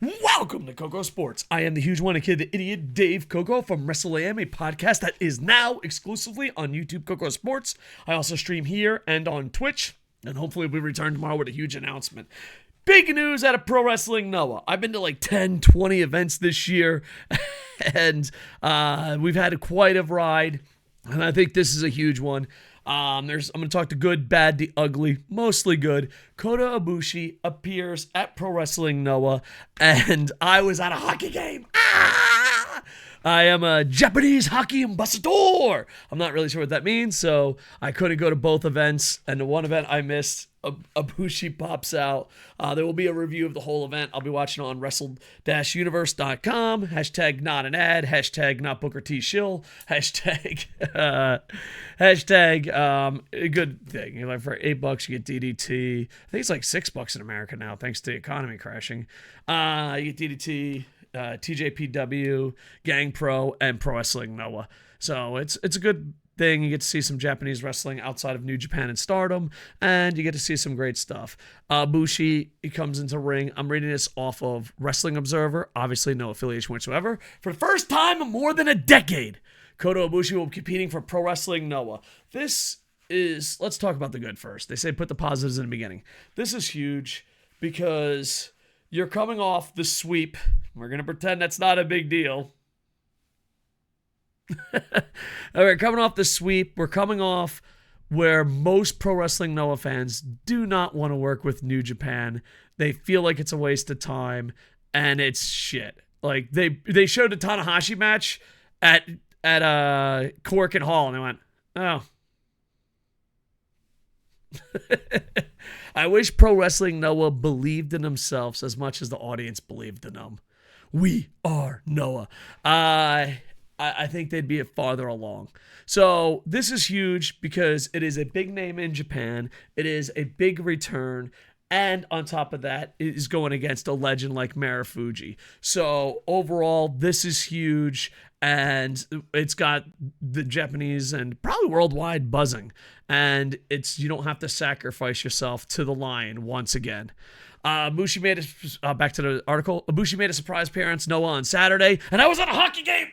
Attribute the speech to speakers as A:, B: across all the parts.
A: Welcome to KocoSports. I am the huge one, kid, the idiot Dave Koco from Wrestle AM, a podcast that is now exclusively on YouTube KocoSports. I also stream here and on Twitch, and hopefully we return tomorrow with a huge announcement. Big news out of Pro Wrestling Noah. I've been to like 10, 20 events this year, and we've had quite a ride, and I think this is a huge one. I'm going to talk the good, bad, the ugly, mostly good. Kota Ibushi appears at Pro Wrestling Noah, and I was at a hockey game. I am a Japanese hockey ambassador. I'm not really sure what that means, so I couldn't go to both events, and the one event I missed, Ibushi pops out. There will be a review of the whole event. I'll be watching on wrestle-universe.com. Hashtag not an ad. Hashtag not Booker T shill. Hashtag a good thing. You know, like for $8 you get DDT. I think it's like $6 in America now, thanks to the economy crashing. You get DDT, TJPW, Gang Pro, and Pro Wrestling Noah. So it's a good thing. You get to see some Japanese wrestling outside of New Japan and Stardom, and you get to see some great stuff. Ibushi, he comes into ring. I'm reading this off of Wrestling Observer, obviously no affiliation whatsoever. For the first time in more than a decade, Kota Ibushi will be competing for Pro Wrestling Noah. This is, let's talk about the good first. They say put the positives in the beginning. This is huge because you're coming off the sweep. We're going to pretend that's not a big deal. All right, coming off the sweep, we're coming off where most Pro Wrestling Noah fans do not want to work with New Japan. They feel like it's a waste of time, and it's shit. Like they showed a Tanahashi match at Cork and Hall, and they went, oh. I wish Pro Wrestling Noah believed in themselves as much as the audience believed in them. We are Noah. I think they'd be farther along. So this is huge because it is a big name in Japan. It is a big return. And on top of that, it is going against a legend like Marufuji. So overall, this is huge. And it's got the Japanese and probably worldwide buzzing. And you don't have to sacrifice yourself to the lion once again. Ibushi made back to the article. Ibushi made a surprise appearance Noah on Saturday. And I was at a hockey game.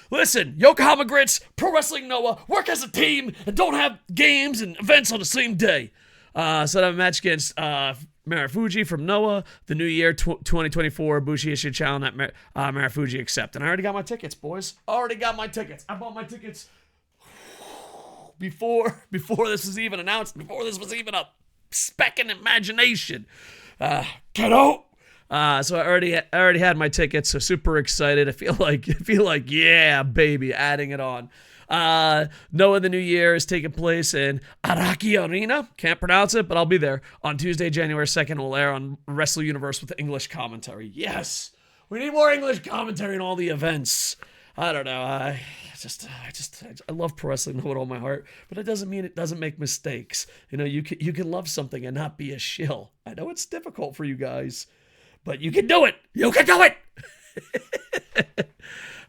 A: Listen, Yokohama Grits, Pro Wrestling Noah, work as a team and don't have games and events on the same day. So I have a match against Marufuji from Noah. The new year, 2024, Ibushi issued a challenge that Marufuji accept. And I already got my tickets, boys. Already got my tickets. I bought my tickets before this was even announced, before this was even a speck in imagination. Get out! So I already had my tickets, so super excited. I feel like yeah, baby, adding it on. Noah the New Year is taking place in Araki Arena. Can't pronounce it, but I'll be there on Tuesday, January 2nd. Will air on Wrestle Universe with English commentary. Yes, we need more English commentary in all the events. I don't know. I love pro wrestling with all my heart, but it doesn't mean it doesn't make mistakes. You know, you can love something and not be a shill. I know it's difficult for you guys, but you can do it. You can do it.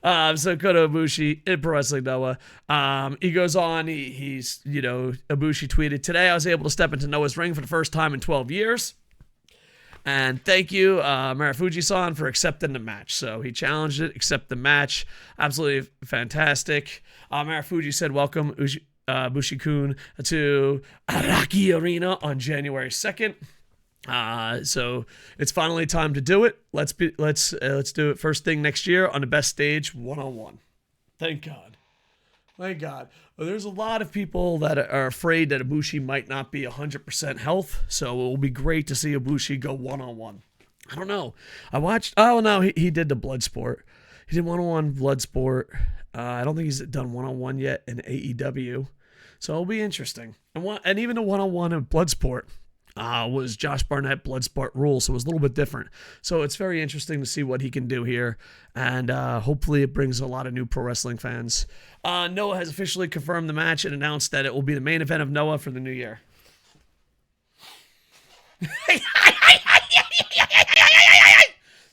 A: So Kota Ibushi in Pro Wrestling Noah. He goes on. He's Ibushi tweeted, "Today I was able to step into Noah's ring for the first time in 12 years. And thank you, Marufuji-san, for accepting the match." So he challenged it, accept the match. Absolutely fantastic. Marufuji said, "Welcome, Ibushi-kun, to Araki Arena on January 2nd. So it's finally time to do it. Let's do it first thing next year on the best stage, one-on-one. Thank God. Thank God. Well, there's a lot of people that are afraid that Ibushi might not be 100% health, so it will be great to see Ibushi go one-on-one. I don't know. He did the blood sport. He did one-on-one blood sport. I don't think he's done one-on-one yet in AEW, so it'll be interesting. And even the one-on-one in blood sport was Josh Barnett Bloodsport Rules, so it was a little bit different. So it's very interesting to see what he can do here, and hopefully it brings a lot of new pro wrestling fans. Noah has officially confirmed the match and announced that it will be the main event of Noah for the new year.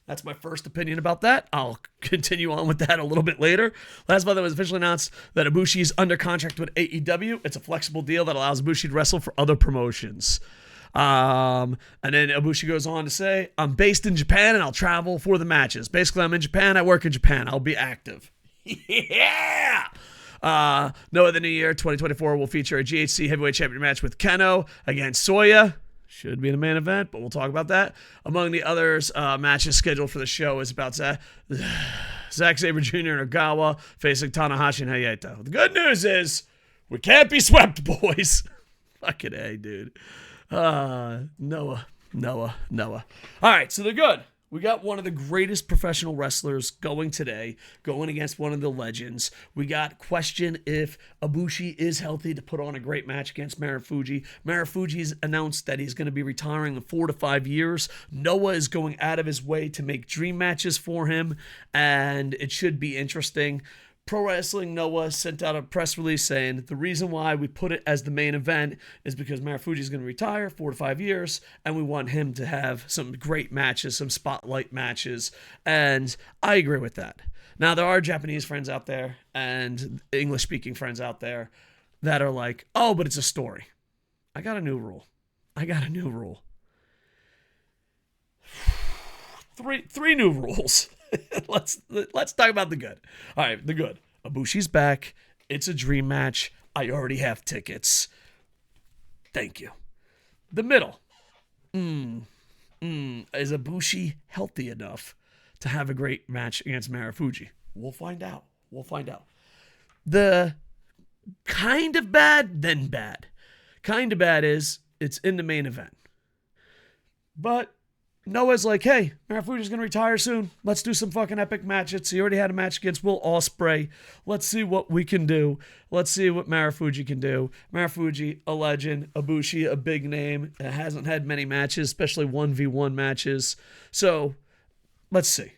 A: That's my first opinion about that. I'll continue on with that a little bit later. Last month, it was officially announced that Ibushi is under contract with AEW. It's a flexible deal that allows Ibushi to wrestle for other promotions. And then Ibushi goes on to say, I'm based in Japan and I'll travel for the matches. Basically, I'm in Japan. I work in Japan. I'll be active. Yeah! Noah, the new year, 2024, will feature a GHC heavyweight champion match with Keno against Soya. Should be in the main event, but we'll talk about that. Among the others, matches scheduled for the show is about Zack Sabre Jr. and Ogawa facing Tanahashi and Hayato. The good news is we can't be swept, boys. Fucking A, dude. Noah. All right, so they're good. We got one of the greatest professional wrestlers going today, going against one of the legends. We got question if Ibushi is healthy to put on a great match against Marufuji. Marufuji's announced that he's going to be retiring in 4 to 5 years. Noah is going out of his way to make dream matches for him, and it should be interesting. Pro Wrestling Noah sent out a press release saying the reason why we put it as the main event is because Marufuji is going to retire 4 to 5 years, and we want him to have some great matches, some spotlight matches, and I agree with that. Now, there are Japanese friends out there and English-speaking friends out there that are like, oh, but it's a story. I got a new rule. Three new rules. Let's talk about the good. All right, the good. Ibushi's back. It's a dream match. I already have tickets. Thank you. The middle. Is Ibushi healthy enough to have a great match against Marufuji? We'll find out. The kind of bad, then bad. Kind of bad is it's in the main event. But Noah's like, hey, Marufuji's going to retire soon. Let's do some fucking epic matches. He already had a match against Will Ospreay. Let's see what we can do. Let's see what Marufuji can do. Marufuji, a legend. Ibushi, a big name. Hasn't had many matches, especially 1v1 matches. So, let's see.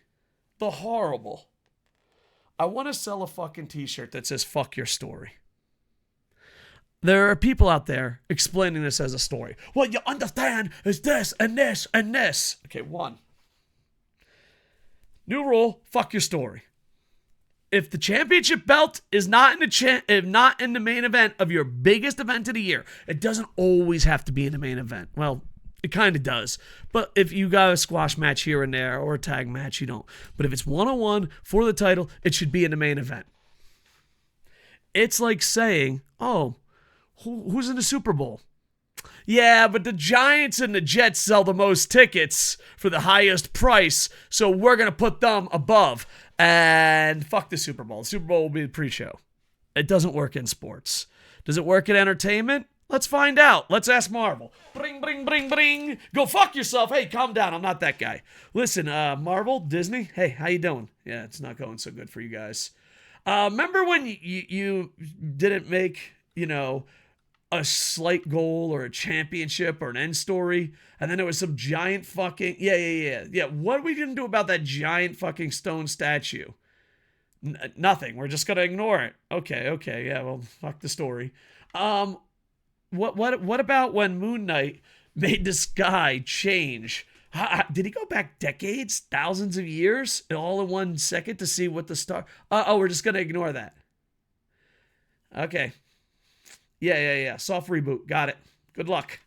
A: The horrible. I want to sell a fucking t-shirt that says, fuck your story. There are people out there explaining this as a story. What you understand is this and this and this. Okay, 1. New rule, fuck your story. If the championship belt is not in the main event of your biggest event of the year, it doesn't always have to be in the main event. Well, it kind of does. But if you got a squash match here and there or a tag match, you don't. But if it's one-on-one for the title, it should be in the main event. It's like saying, oh, who's in the Super Bowl? Yeah, but the Giants and the Jets sell the most tickets for the highest price, so we're going to put them above. And fuck the Super Bowl. The Super Bowl will be the pre-show. It doesn't work in sports. Does it work in entertainment? Let's find out. Let's ask Marvel. Bring, bring, bring, bring. Go fuck yourself. Hey, calm down. I'm not that guy. Listen, Marvel, Disney, hey, how you doing? Yeah, it's not going so good for you guys. Remember when you didn't make, a slight goal or a championship or an end story, and then there was some giant fucking yeah. What are we gonna do about that giant fucking stone statue? Nothing. We're just gonna ignore it. Okay. Yeah. Well, fuck the story. What about when Moon Knight made the sky change? Did he go back decades, thousands of years, all in 1 second to see what the star? We're just gonna ignore that. Okay. Yeah. Soft reboot. Got it. Good luck.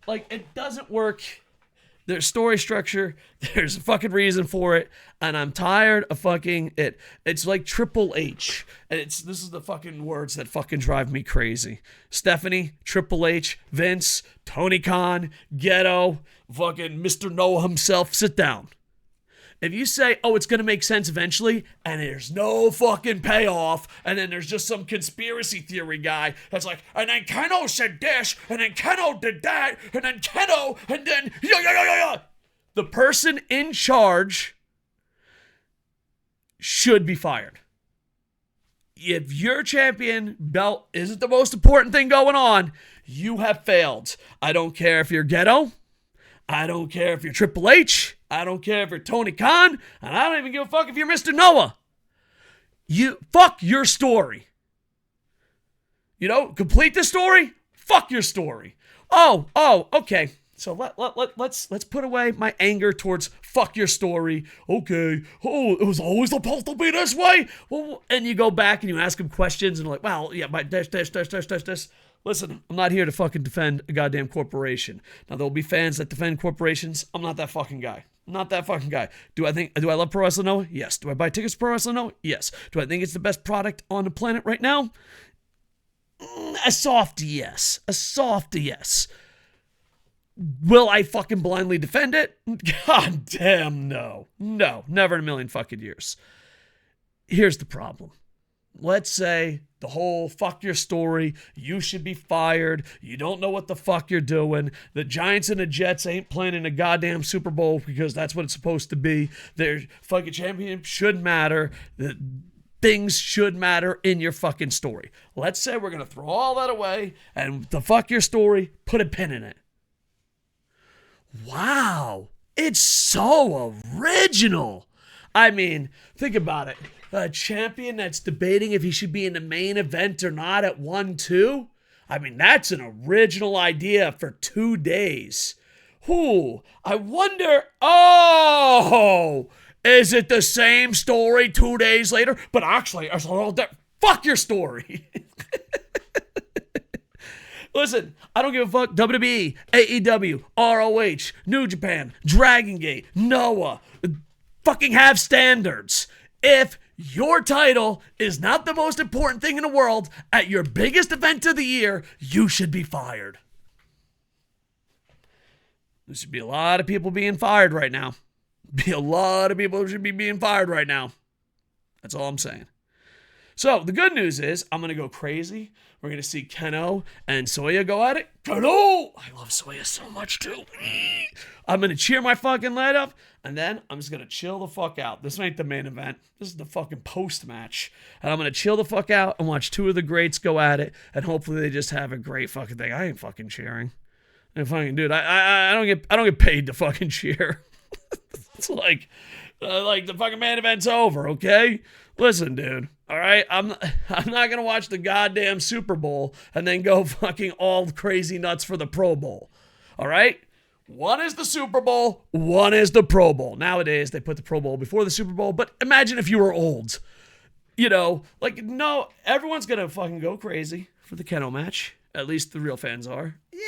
A: Like, it doesn't work. There's story structure. There's a fucking reason for it. And I'm tired of fucking it. It's like Triple H. And this is the fucking words that fucking drive me crazy. Stephanie, Triple H, Vince, Tony Khan, Ghetto, fucking Mr. Noah himself. Sit down. If you say, oh, it's going to make sense eventually, and there's no fucking payoff, and then there's just some conspiracy theory guy that's like, and then Keno said this, and then Keno did that, and then Keno, and then, yeah. The person in charge should be fired. If your champion belt isn't the most important thing going on, you have failed. I don't care if you're Ghetto. I don't care if you're Triple H. I don't care if you're Tony Khan. And I don't even give a fuck if you're Mr. Noah. Fuck your story. Complete the story. Fuck your story. Oh, okay. So let's put away my anger towards fuck your story. Okay. Oh, it was always supposed to be this way. Well, and you go back and you ask him questions and like, well, yeah, but this. Listen, I'm not here to fucking defend a goddamn corporation. Now, there'll be fans that defend corporations. I'm not that fucking guy. I'm not that fucking guy. Do I love pro wrestling? No. Yes. Do I buy tickets to pro wrestling? No. Yes. Do I think it's the best product on the planet right now? A soft yes. A soft yes. Will I fucking blindly defend it? God damn no. No. Never in a million fucking years. Here's the problem. Let's say the whole fuck your story, you should be fired, you don't know what the fuck you're doing, the Giants and the Jets ain't playing in a goddamn Super Bowl because that's what it's supposed to be, their fucking championship should matter, things should matter in your fucking story. Let's say we're going to throw all that away and the fuck your story, put a pin in it. Wow, it's so original. I mean, think about it. A champion that's debating if he should be in the main event or not at 1-2? I mean, that's an original idea for 2 days. I wonder, is it the same story 2 days later? But actually, it's all that. Fuck your story. Listen, I don't give a fuck. WWE, AEW, ROH, New Japan, Dragon Gate, Noah, fucking have standards. If your title is not the most important thing in the world at your biggest event of the year, you should be fired. There should be a lot of people being fired right now. Be a lot of people should be being fired right now. That's all I'm saying. So the good news is I'm going to go crazy. We're going to see Keno and Soya go at it. Keno! I love Soya so much too. I'm going to cheer my fucking light up. And then I'm just going to chill the fuck out. This ain't the main event. This is the fucking post-match. And I'm going to chill the fuck out and watch two of the greats go at it. And hopefully they just have a great fucking thing. I ain't fucking cheering. And fucking dude, I don't get paid to fucking cheer. It's like the fucking main event's over, okay? Listen, dude. All right, I'm not gonna watch the goddamn Super Bowl and then go fucking all crazy nuts for the Pro Bowl. All right, one is the Super Bowl, one is the Pro Bowl. Nowadays they put the Pro Bowl before the Super Bowl, but imagine if you were old. You know, like no, everyone's gonna fucking go crazy for the Keno match. At least the real fans are. Yeah,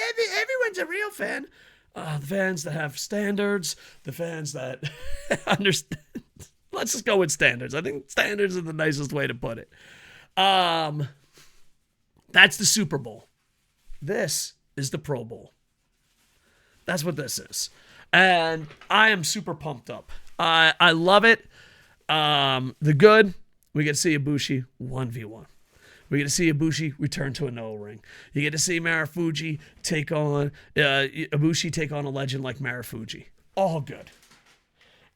A: everyone's a real fan. The fans that have standards, the fans that understand. Let's just go with standards. I think standards are the nicest way to put it. That's the Super Bowl. This is the Pro Bowl. That's what this is. And I am super pumped up. I love it. The good, we get to see Ibushi 1v1. We get to see Ibushi return to a Noah ring. You get to see Marufuji take on Ibushi take on a legend like Marufuji. All good.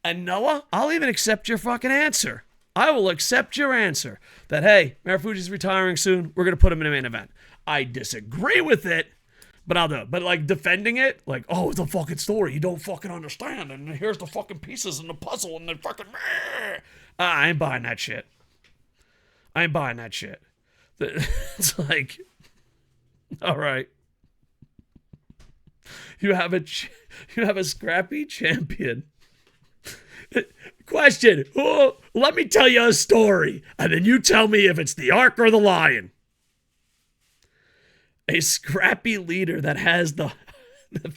A: And Noah, I'll even accept your fucking answer. I will accept your answer that, hey, Marufuji's retiring soon. We're going to put him in a main event. I disagree with it, but I'll do it. But like defending it, like, oh, it's a fucking story you don't fucking understand. And here's the fucking pieces in the puzzle and the fucking... I ain't buying that shit. I ain't buying that shit. It's like, all right. You have a scrappy champion. Question. Oh, let me tell you a story, and then you tell me if it's the Ark or the Lion. A scrappy leader that has the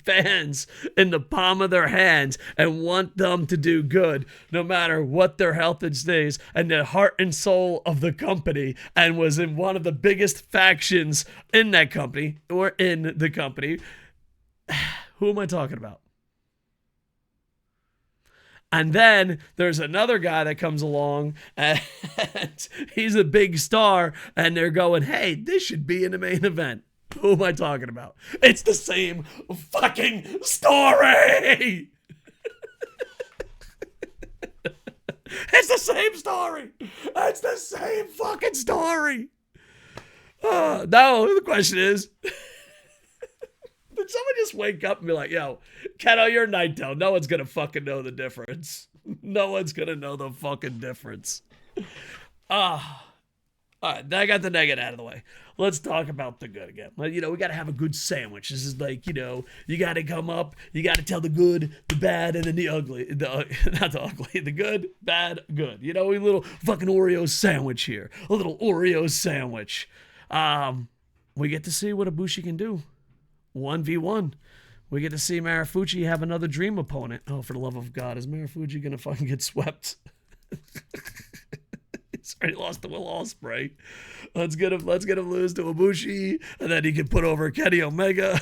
A: fans in the palm of their hands and want them to do good no matter what their health and stays, and the heart and soul of the company, and was in one of the biggest factions in that company or in the company. Who am I talking about? And then there's another guy that comes along and he's a big star and they're going, hey, this should be in the main event. Who am I talking about? It's the same fucking story. It's the same story. It's the same fucking story. Now the question is, did someone just wake up and be like, yo, Keno, you're Naito. No one's going to fucking know the difference. No one's going to know the fucking difference. All right, I got the negative out of the way. Let's talk about the good again. You know, we got to have a good sandwich. This is like, you know, you got to come up, you got to tell the good, the bad, and then the ugly. Not the ugly, the good, bad, good. You know, a little fucking Oreo sandwich here. A little Oreo sandwich. What we get to see what Ibushi can do. 1v1. We get to see Marufuji have another dream opponent. Oh, for the love of God, is Marufuji going to fucking get swept? He's already lost to Will Ospreay. Let's get him lose to Ibushi, and then he can put over Kenny Omega.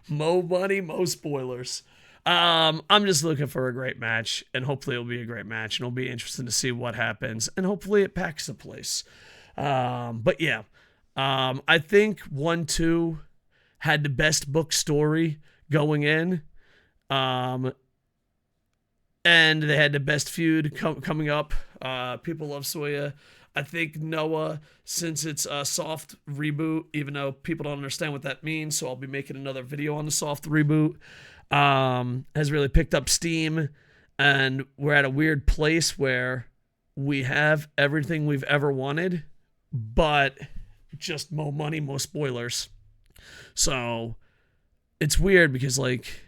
A: Mo money, mo spoilers. I'm just looking for a great match, and hopefully it'll be a great match, and it'll be interesting to see what happens, and hopefully it packs the place. But yeah, I think 1-2 had the best book story going in, and they had the best feud coming up. People love Soya. I think Noah, since it's a soft reboot, even though people don't understand what that means, so I'll be making another video on the soft reboot, has really picked up steam, and we're at a weird place where we have everything we've ever wanted, but just more money, more spoilers. So it's weird because, like,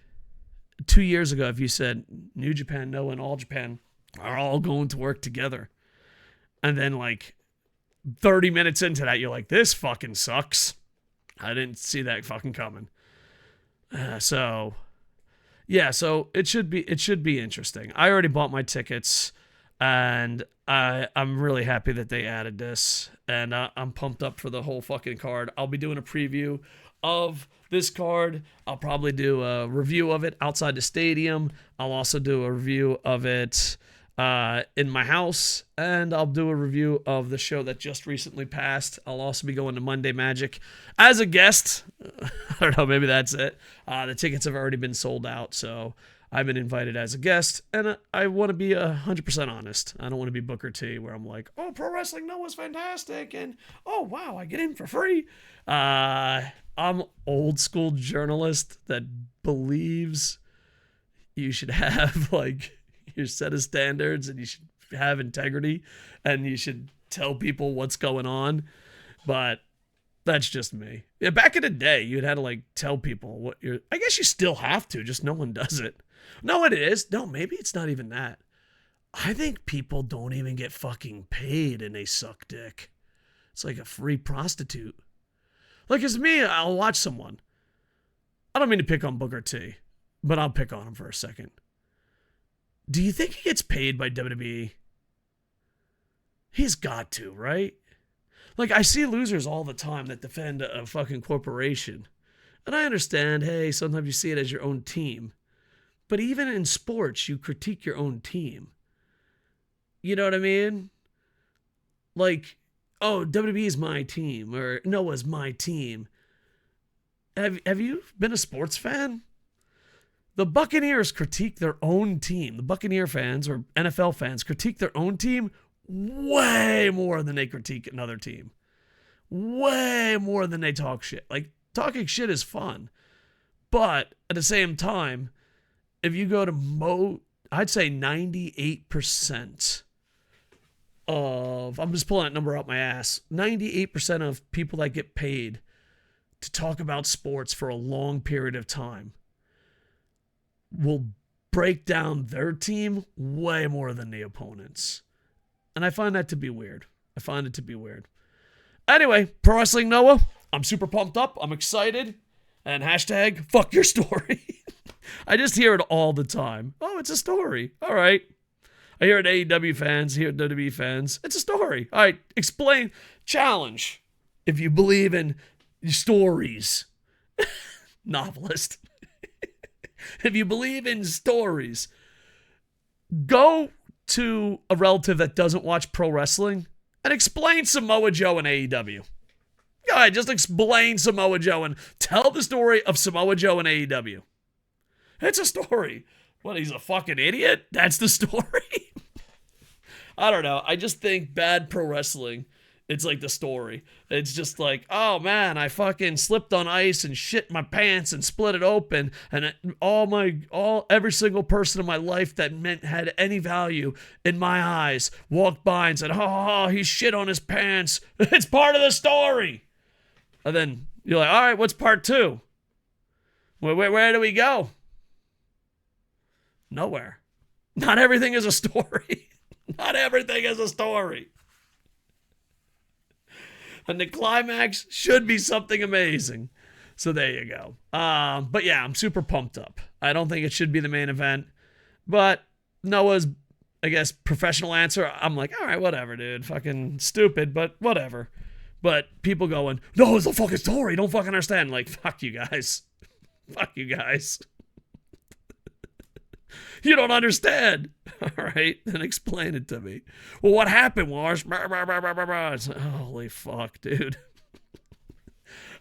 A: 2 years ago, if you said New Japan, Noah, and All Japan are all going to work together, and then like 30 minutes into that, you're like, this fucking sucks. I didn't see that fucking coming. So it should be interesting. I already bought my tickets, and I'm really happy that they added this, and I'm pumped up for the whole fucking card. I'll be doing a preview of this card. I'll probably do a review of it outside the stadium. I'll also do a review of it in my house, and I'll do a review of the show that just recently passed. I'll also be going to Monday Magic as a guest. I don't know, maybe that's it. The tickets have already been sold out, so I've been invited as a guest, and I want to be 100% honest. I don't want to be Booker T, where I'm like, oh, Pro Wrestling Noah's fantastic, and oh, wow, I get in for free. I'm old school journalist that believes you should have, like, your set of standards, and you should have integrity, and you should tell people what's going on. But that's just me. Yeah, back in the day, you'd had to like tell people what you're. I guess you still have to, just no one does it. No, it is. No, maybe it's not even that. I think people don't even get fucking paid, and they suck dick. It's like a free prostitute. Like, it's me, I'll watch someone. I don't mean to pick on Booker T, but I'll pick on him for a second. Do you think he gets paid by WWE? He's got to, right? Like, I see losers all the time that defend a fucking corporation. And I understand, hey, sometimes you see it as your own team. But even in sports, you critique your own team. You know what I mean? Like, oh, WWE is my team, or Noah's my team. Have you been a sports fan? The Buccaneers critique their own team. The Buccaneer fans or NFL fans critique their own team way more than they critique another team. Way more than they talk shit. Like, talking shit is fun. But at the same time, if you go to I'd say 98% of, I'm just pulling that number out my ass, 98% of people that get paid to talk about sports for a long period of time will break down their team way more than the opponents. And I find that to be weird. Anyway, Pro Wrestling Noah, I'm super pumped up. I'm excited. And hashtag, fuck your story. I just hear it all the time. Oh, it's a story. All right. I hear it AEW fans, I hear it WWE fans. It's a story. All right, explain. Challenge. If you believe in stories. Novelist. If you believe in stories, go to a relative that doesn't watch pro wrestling and explain Samoa Joe and AEW. Go ahead, just explain Samoa Joe and tell the story of Samoa Joe and AEW. It's a story. What, he's a fucking idiot? That's the story? I don't know. I just think bad pro wrestling, it's like the story. It's just like, oh man, I fucking slipped on ice and shit my pants and split it open, and every single person in my life that had any value in my eyes walked by and said, oh, he shit on his pants. It's part of the story. And then you're like, all right, what's part two? Where do we go? Nowhere. Not everything is a story. Not everything is a story. And the climax should be something amazing. So there you go. But yeah, I'm super pumped up. I don't think it should be the main event. But Noah's, I guess, professional answer, I'm like, all right, whatever, dude. Fucking stupid, but whatever. But people going, no, it's a fucking story. Don't fucking understand. Like, fuck you guys. Fuck you guys. You don't understand. All right, then explain it to me. Well, what happened was, holy fuck, dude.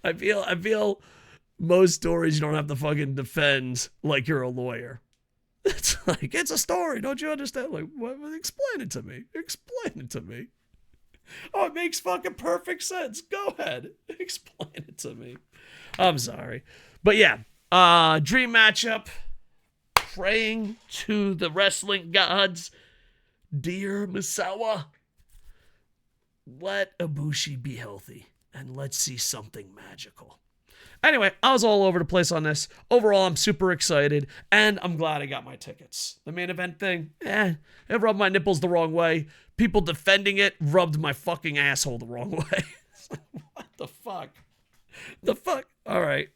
A: I feel most stories you don't have to fucking defend like you're a lawyer. It's like, it's a story. Don't you understand? Like, what? Explain it to me. Explain it to me. Oh, it makes fucking perfect sense. Go ahead. Explain it to me. I'm sorry. But yeah, dream matchup. Praying to the wrestling gods. Dear Misawa, let Ibushi be healthy. And let's see something magical. Anyway, I was all over the place on this. Overall, I'm super excited, and I'm glad I got my tickets. The main event thing, it rubbed my nipples the wrong way. People defending it rubbed my fucking asshole the wrong way. What the fuck? The fuck? All right.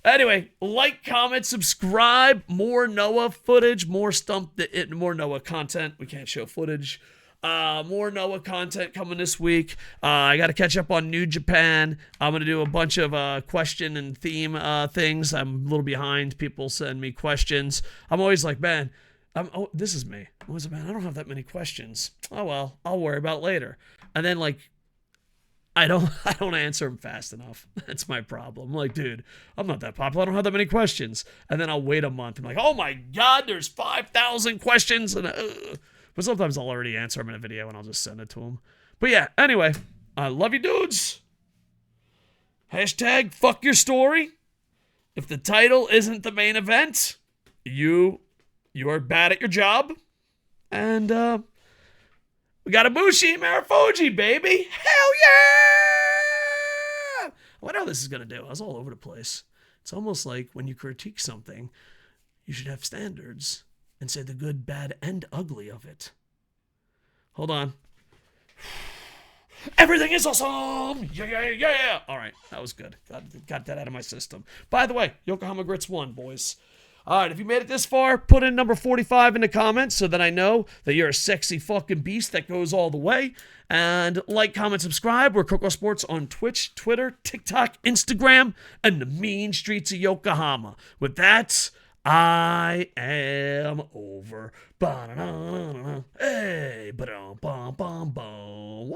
A: Anyway, like, comment, subscribe. More Noah footage, more Noah content. We can't show footage. More Noah content coming this week. I got to catch up on New Japan. I'm going to do a bunch of question and theme things. I'm a little behind. People send me questions. I'm always like, man, this is me. I'm always like, man, I don't have that many questions. Oh, well, I'll worry about it later. And then, like, I don't answer them fast enough. That's my problem. I'm like, dude, I'm not that popular. I don't have that many questions. And then I'll wait a month. I'm like, oh my God, there's 5,000 questions. And but sometimes I'll already answer them in a video and I'll just send it to them. But yeah, anyway, I love you dudes. Hashtag fuck your story. If the title isn't the main event, you are bad at your job. And we got Ibushi and Marufuji, baby. Hell yeah! I wonder how this is going to do. I was all over the place. It's almost like when you critique something, you should have standards and say the good, bad, and ugly of it. Hold on. Everything is awesome! Yeah! All right, that was good. Got that out of my system. By the way, Yokohama Grits won, boys. All right, if you made it this far, put in number 45 in the comments so that I know that you're a sexy fucking beast that goes all the way. And like, comment, subscribe. We're KocoSports on Twitch, Twitter, TikTok, Instagram, and the mean streets of Yokohama. With that, I am over. Hey, ba-dum, bum, bum, bum.